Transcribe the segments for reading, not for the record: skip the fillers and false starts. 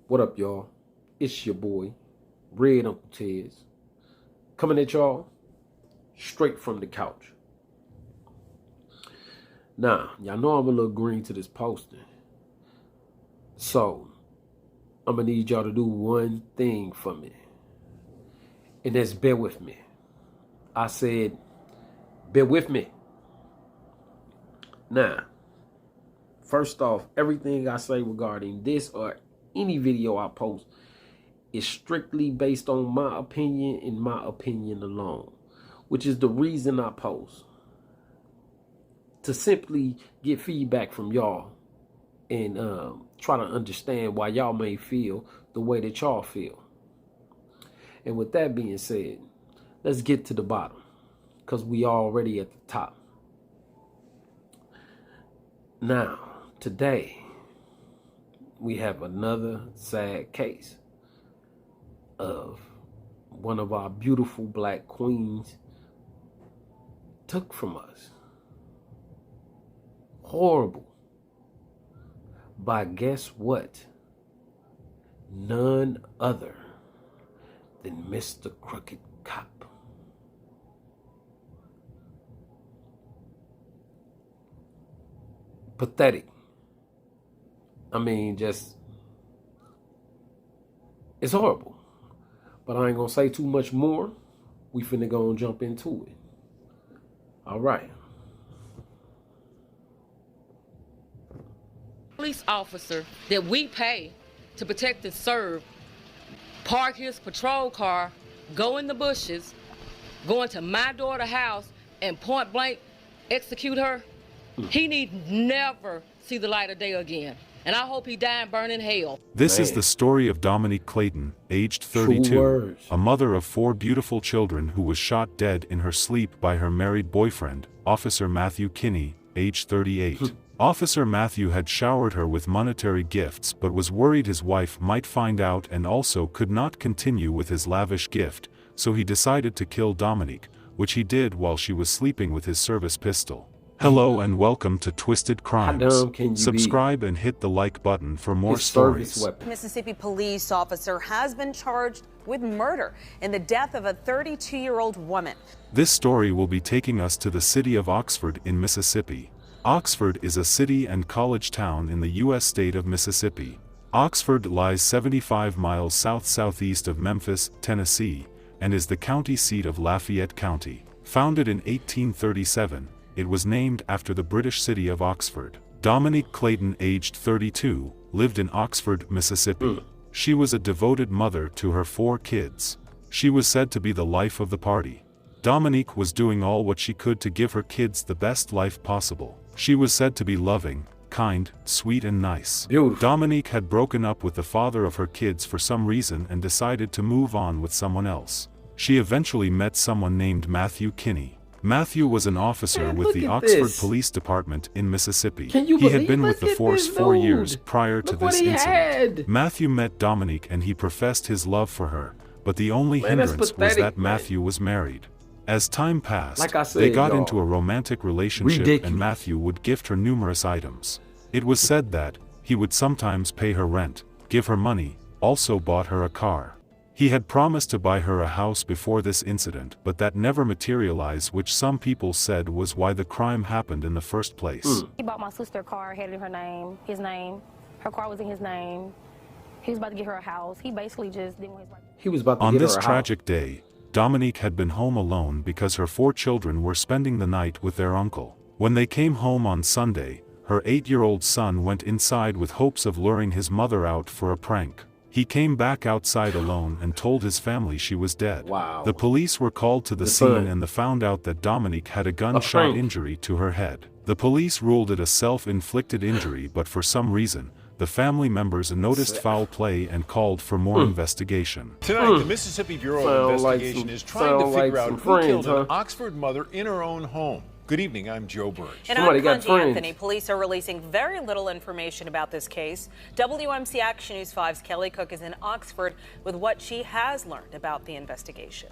What up, y'all? It's your boy, Red Uncle Tez, coming at y'all straight from the couch. Now, y'all know I'm a little green to this posting. So, I'm going to need y'all to do one thing for me. And that's bear with me. I said, bear with me. Now, first off, everything I say regarding this or any video I post is strictly based on my opinion and my opinion alone, which is the reason I post. To simply get feedback from y'all and try to understand why y'all may feel the way that y'all feel. And with that being said, let's get to the bottom, because we already at the top. Now, today, we have another sad case of one of our beautiful black queens took from us. Horrible. By guess what? None other than Mr. Crooked Cop. Pathetic. I mean, just, it's horrible. But I ain't gonna say too much more. We finna go and jump into it. All right. Police officer that we pay to protect and serve park his patrol car, go in the bushes, go into my daughter's house and point blank execute her. He need never see the light of day again. And I hope he die and burn in hell. This is the story of Dominique Clayton, aged 32, a mother of 4 beautiful children who was shot dead in her sleep by her married boyfriend, Officer Matthew Kinney, aged 38. Officer Matthew had showered her with monetary gifts but was worried his wife might find out and also could not continue with his lavish gift, so he decided to kill Dominique, which he did while she was sleeping with his service pistol. Hello and welcome to Twisted Crimes. Subscribe and hit the like button for more stories. Mississippi police officer has been charged with murder in the death of a 32-year-old woman. This story will be taking us to the city of Oxford in Mississippi. Oxford is a city and college town in the U.S. state of Mississippi. Oxford lies 75 miles south-southeast of Memphis, Tennessee, and is the county seat of Lafayette County. Founded in 1837, it was named after the British city of Oxford. Dominique Clayton, aged 32, lived in Oxford, Mississippi. She was a devoted mother to her 4 kids. She was said to be the life of the party. Dominique was doing all what she could to give her kids the best life possible. She was said to be loving, kind, sweet and nice. Beautiful. Dominique had broken up with the father of her kids for some reason and decided to move on with someone else. She eventually met someone named Matthew Kinney. Matthew was an officer with the Oxford Police Department in Mississippi. He had been with the force 4 years prior to this incident. Matthew met Dominique and he professed his love for her, but the only hindrance was that Matthew was married. As time passed, they got into a romantic relationship and Matthew would gift her numerous items. It was said that he would sometimes pay her rent, give her money, also bought her a car. He had promised to buy her a house before this incident, but that never materialized, which some people said was why the crime happened in the first place. He bought my sister a car, had it in her name, his name. Her car was in his name. He was about to get her a house. He basically just didn't want his wife. He was about to On get her this a tragic house. day, Dominique had been home alone because her 4 children were spending the night with their uncle. When they came home on Sunday, her 8-year-old son went inside with hopes of luring his mother out for a prank. He came back outside alone and told his family she was dead. Wow. The police were called to the scene and they found out that Dominique had a gunshot injury to her head. The police ruled it a self-inflicted injury, but for some reason, the family members noticed foul play and called for more investigation. Tonight, the Mississippi Bureau of Investigation is trying to figure out who killed an Oxford mother in her own home. Good evening, I'm Joe Burge. And I'm Conji Anthony. Police are releasing very little information about this case. WMC Action News 5's Kelly Cook is in Oxford with what she has learned about the investigation.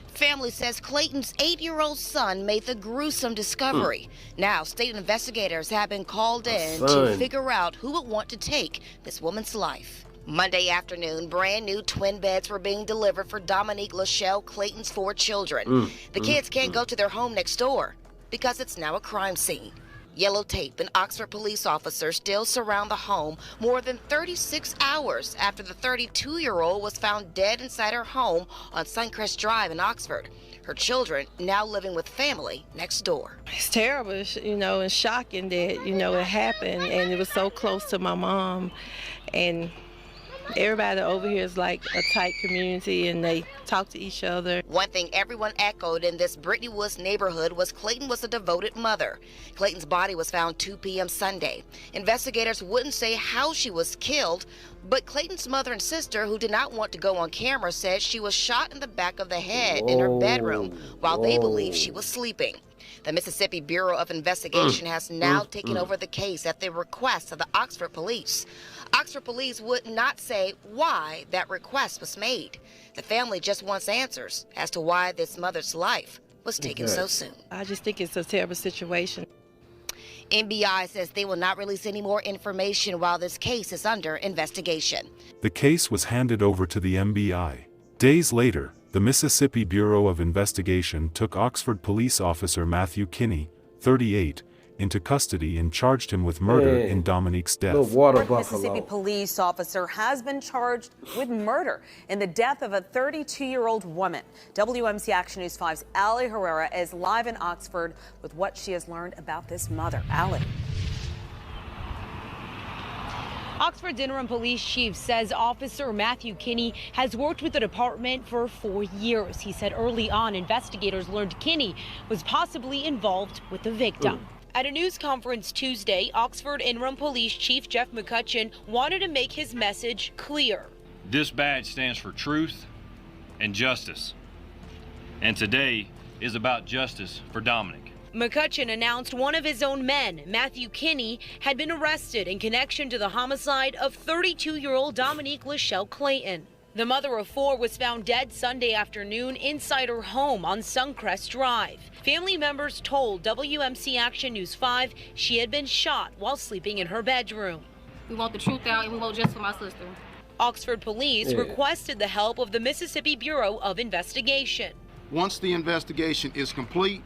Family says Clayton's 8-year-old son made the gruesome discovery. Now, state investigators have been called in to figure out who would want to take this woman's life. Monday afternoon, brand new twin beds were being delivered for Dominique Lachelle Clayton's 4 children. The kids can't go to their home next door because it's now a crime scene. Yellow tape and Oxford police officers still surround the home more than 36 hours after the 32-year-old was found dead inside her home on Suncrest Drive in Oxford. Her children now living with family next door. It's terrible, and shocking that, it happened, and it was so close to my mom. And everybody over here is like a tight community, and they talk to each other. One thing everyone echoed in this Brittany Woods neighborhood was Clayton was a devoted mother. Clayton's body was found 2 p.m. Sunday. Investigators wouldn't say how she was killed, but Clayton's mother and sister, who did not want to go on camera, said she was shot in the back of the head in her bedroom while they believed she was sleeping. The Mississippi Bureau of Investigation has now taken over the case at the request of the Oxford police. Oxford police would not say why that request was made. The family just wants answers as to why this mother's life was taken so soon. I just think it's a terrible situation. NBI says they will not release any more information while this case is under investigation. The case was handed over to the NBI. Days later, the Mississippi Bureau of Investigation took Oxford police officer Matthew Kinney, 38, into custody and charged him with murder in Dominique's death. Mississippi police officer has been charged with murder in the death of a 32-year-old woman. WMC Action News 5's Allie Herrera is live in Oxford with what she has learned about this mother. Allie. Oxford's interim police chief says Officer Matthew Kinney has worked with the department for 4 years. He said early on investigators learned Kinney was possibly involved with the victim. At a news conference Tuesday, Oxford interim police chief Jeff McCutcheon wanted to make his message clear. This badge stands for truth and justice. And today is about justice for Dominic. McCutcheon announced one of his own men, Matthew Kinney, had been arrested in connection to the homicide of 32-year-old Dominique Lachelle Clayton. The mother of 4 was found dead Sunday afternoon inside her home on Suncrest Drive. Family members told WMC Action News 5 she had been shot while sleeping in her bedroom. We want the truth out, and we want justice for my sister. Oxford police requested the help of the Mississippi Bureau of Investigation. Once the investigation is complete,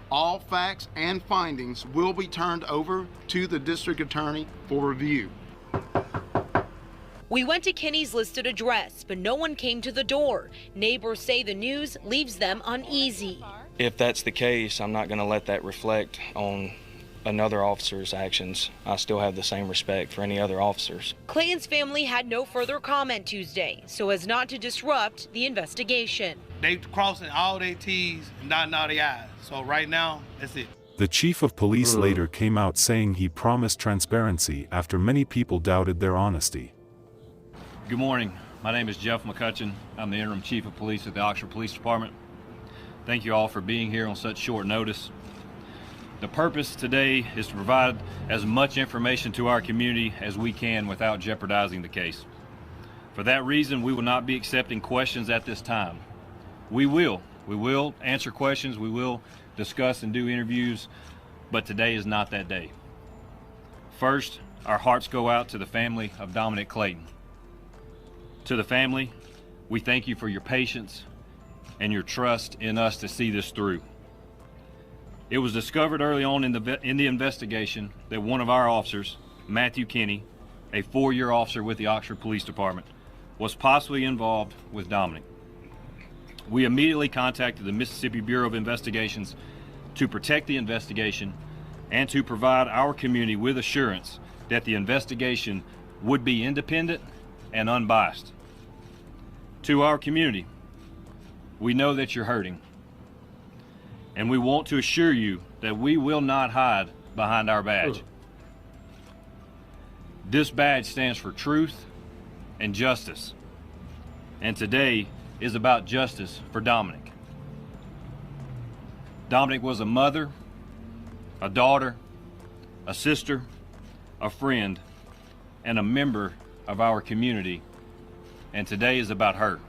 all facts and findings will be turned over to the district attorney for review. We went to Kinney's listed address, but no one came to the door. Neighbors say the news leaves them uneasy. If that's the case, I'm not going to let that reflect on another officer's actions. I still have the same respect for any other officers. Clayton's family had no further comment Tuesday, so as not to disrupt the investigation. They crossing all their T's and dotting all their I's. So right now, that's it. The chief of police later came out saying he promised transparency after many people doubted their honesty. Good morning. My name is Jeff McCutcheon. I'm the interim chief of police at the Oxford Police Department. Thank you all for being here on such short notice. The purpose today is to provide as much information to our community as we can without jeopardizing the case. For that reason, we will not be accepting questions at this time. We will answer questions, we will discuss and do interviews, but today is not that day. First, our hearts go out to the family of Dominic Clayton. To the family, we thank you for your patience and your trust in us to see this through. It was discovered early on in the investigation that one of our officers, Matthew Kinney, a 4-year officer with the Oxford Police Department, was possibly involved with Dominic. We immediately contacted the Mississippi Bureau of Investigations to protect the investigation and to provide our community with assurance that the investigation would be independent and unbiased. To our community, we know that you're hurting, and we want to assure you that we will not hide behind our badge. This badge stands for truth and justice, and today is about justice for Dominic. Dominic was a mother, a daughter, a sister, a friend, and a member of our community, and today is about her.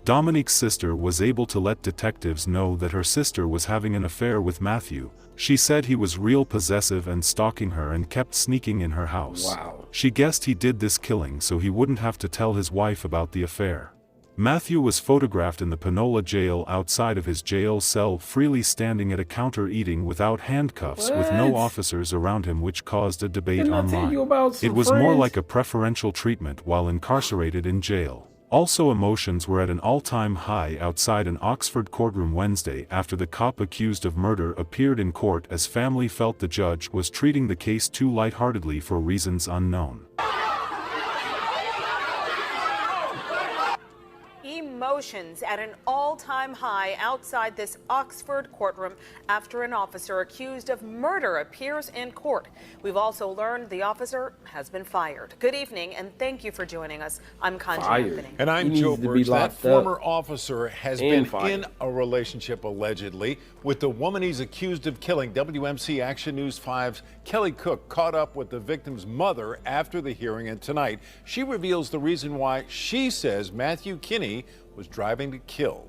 Dominique's sister was able to let detectives know that her sister was having an affair with Matthew. She said he was real possessive and stalking her and kept sneaking in her house. Wow. She guessed he did this killing so he wouldn't have to tell his wife about the affair. Matthew was photographed in the Panola jail outside of his jail cell freely standing at a counter eating without handcuffs with no officers around him, which caused a debate online. It was more like a preferential treatment while incarcerated in jail. Also, emotions were at an all-time high outside an Oxford courtroom Wednesday after the cop accused of murder appeared in court as family felt the judge was treating the case too lightheartedly for reasons unknown. Emotions at an all-time high outside this Oxford courtroom after an officer accused of murder appears in court. We've also learned the officer has been fired. Good evening, and thank you for joining us. I'm Conjure Anthony. And I'm Joe Burge. That former officer has been in a relationship, allegedly, with the woman he's accused of killing. WMC Action News 5's Kelly Cook caught up with the victim's mother after the hearing, and tonight she reveals the reason why she says Matthew Kinney was driving to kill.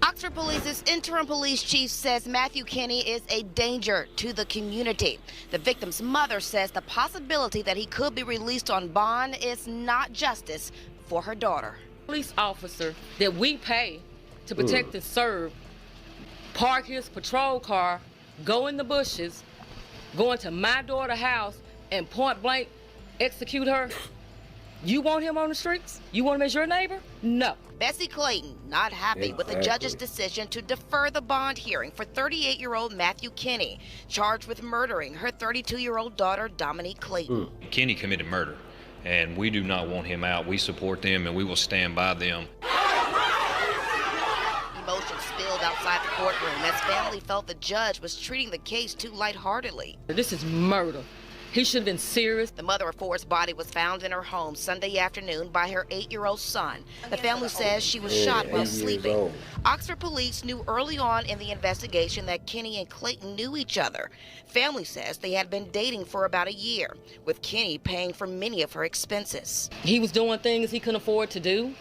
Oxford Police's interim police chief says Matthew Kinney is a danger to the community. The victim's mother says the possibility that he could be released on bond is not justice for her daughter. Police officer that we pay to protect and serve, park his patrol car, go in the bushes, go into my daughter's house and point blank execute her. You want him on the streets? You want him as your neighbor? No. Bessie Clayton not happy with the judge's decision to defer the bond hearing for 38-year-old Matthew Kinney, charged with murdering her 32-year-old daughter, Dominique Clayton. Kinney committed murder, and we do not want him out. We support them, and we will stand by them. Emotions spilled outside the courtroom as family felt the judge was treating the case too lightheartedly. This is murder. He should have been serious. The mother of four's body was found in her home Sunday afternoon by her 8-year-old son. The family says she was shot while sleeping. Oxford police knew early on in the investigation that Kinney and Clayton knew each other. Family says they had been dating for about a year, with Kinney paying for many of her expenses. He was doing things he couldn't afford to do.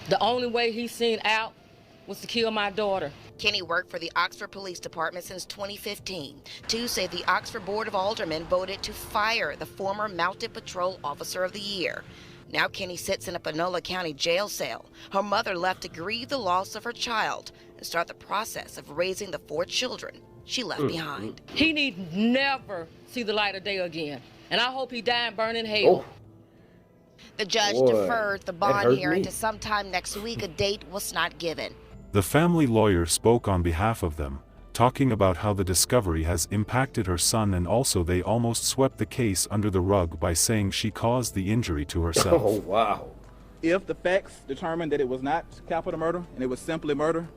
The only way he's seen out was to kill my daughter. Kinney worked for the Oxford Police Department since 2015. Tuesday, the Oxford Board of Aldermen voted to fire the former Mounted Patrol Officer of the Year. Now Kinney sits in a Panola County jail cell. Her mother left to grieve the loss of her child and start the process of raising the 4 children she left behind. He need never see the light of day again, and I hope he die and burn in hell. The judge deferred the bond hearing to sometime next week. A date was not given. The family lawyer spoke on behalf of them, talking about how the discovery has impacted her son, and also they almost swept the case under the rug by saying she caused the injury to herself. Oh, wow. If the facts determine that it was not capital murder and it was simply murder,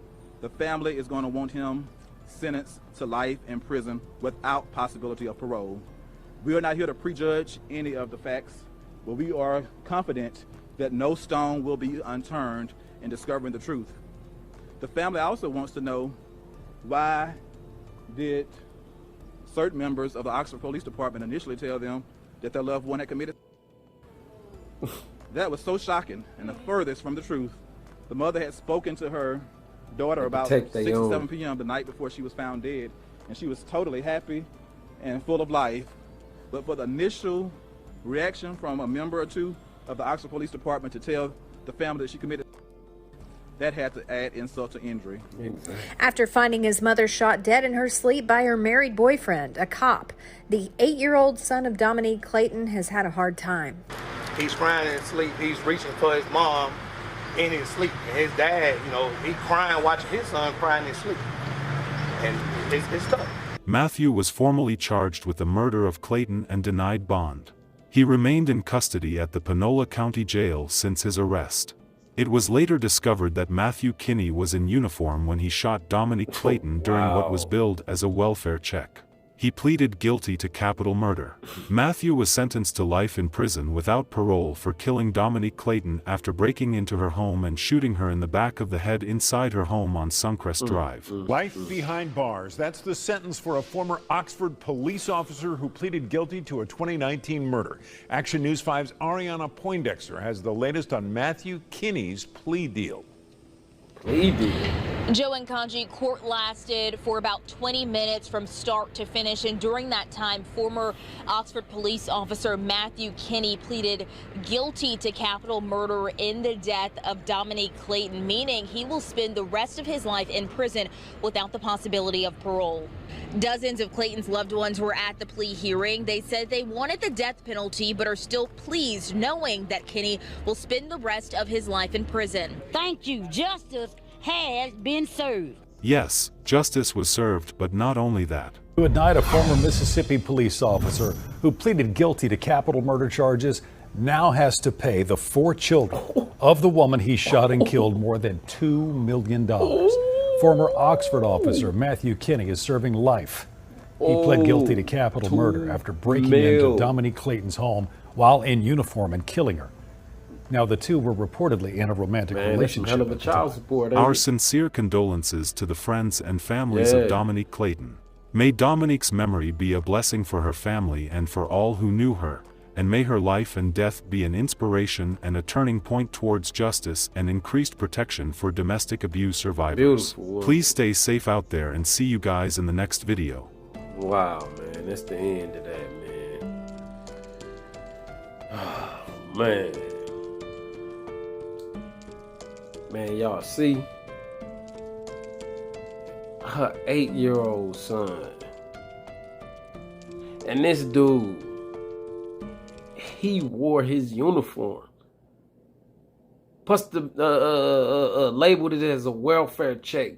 the family is going to want him sentenced to life in prison without possibility of parole. We are not here to prejudge any of the facts, but we are confident that no stone will be unturned in discovering the truth. The family also wants to know, why did certain members of the Oxford Police Department initially tell them that their loved one had committed? That was so shocking and the furthest from the truth. The mother had spoken to her daughter about 6 or 7 p.m. the night before she was found dead, and she was totally happy and full of life. But for the initial reaction from a member or two of the Oxford Police Department to tell the family that she committed, that had to add insult to injury. After finding his mother shot dead in her sleep by her married boyfriend, a cop, the 8-year-old son of Dominique Clayton has had a hard time. He's crying in his sleep. He's reaching for his mom in his sleep. And his dad, he crying, watching his son crying in his sleep. And it's tough. Matthew was formally charged with the murder of Clayton and denied bond. He remained in custody at the Panola County Jail since his arrest. It was later discovered that Matthew Kinney was in uniform when he shot Dominique Clayton during what was billed as a welfare check. He pleaded guilty to capital murder. Matthew was sentenced to life in prison without parole for killing Dominique Clayton after breaking into her home and shooting her in the back of the head inside her home on Suncrest Drive. Life behind bars. That's the sentence for a former Oxford police officer who pleaded guilty to a 2019 murder. Action News 5's Ariana Poindexter has the latest on Matthew Kinney's plea deal. Joe and Kanji, court lasted for about 20 minutes from start to finish, and during that time, former Oxford police officer Matthew Kinney pleaded guilty to capital murder in the death of Dominique Clayton, meaning he will spend the rest of his life in prison without the possibility of parole. Dozens of Clayton's loved ones were at the plea hearing. They said they wanted the death penalty, but are still pleased knowing that Kinney will spend the rest of his life in prison. Thank you. Justice has been served. Yes, justice was served, but not only that. At night, a former Mississippi police officer who pleaded guilty to capital murder charges now has to pay the 4 children of the woman he shot and killed more than $2 million. Former Oxford officer Matthew Kinney is serving life. He pled guilty to capital murder after breaking into Dominique Clayton's home while in uniform and killing her. Now, the two were reportedly in a romantic relationship. Hell of a child support, Our sincere condolences to the friends and families of Dominique Clayton. May Dominique's memory be a blessing for her family and for all who knew her, and may her life and death be an inspiration and a turning point towards justice and increased protection for domestic abuse survivors. Please stay safe out there, and see you guys in the next video. Wow, man, that's the end of that, man. Oh, man. Man, y'all see? Her 8-year-old son. And this dude, he wore his uniform. Plus labeled it as a welfare check.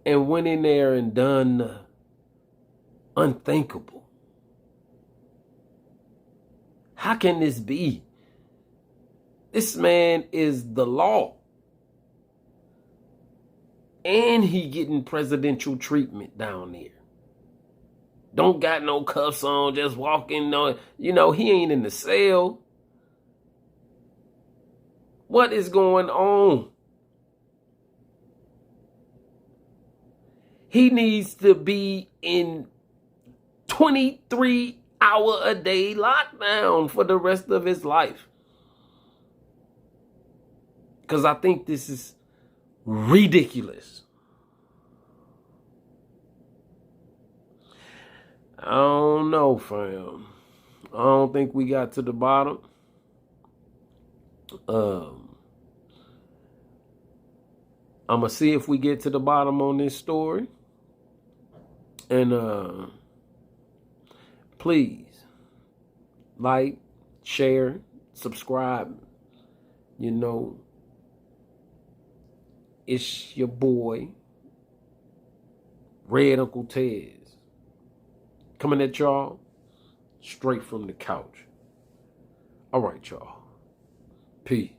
And went in there and done the unthinkable. How can this be? This man is the law. And he getting presidential treatment down there. Don't got no cuffs on, just walking on. You know, he ain't in the cell. What is going on? He needs to be in 23-hour-a-day lockdown for the rest of his life. Because I think this is ridiculous. I don't know, fam. I don't think we got to the bottom. I'm going to see if we get to the bottom on this story. And please, like, share, subscribe. You know, it's your boy, Red Uncle Tez, coming at y'all straight from the couch. All right, y'all. Peace.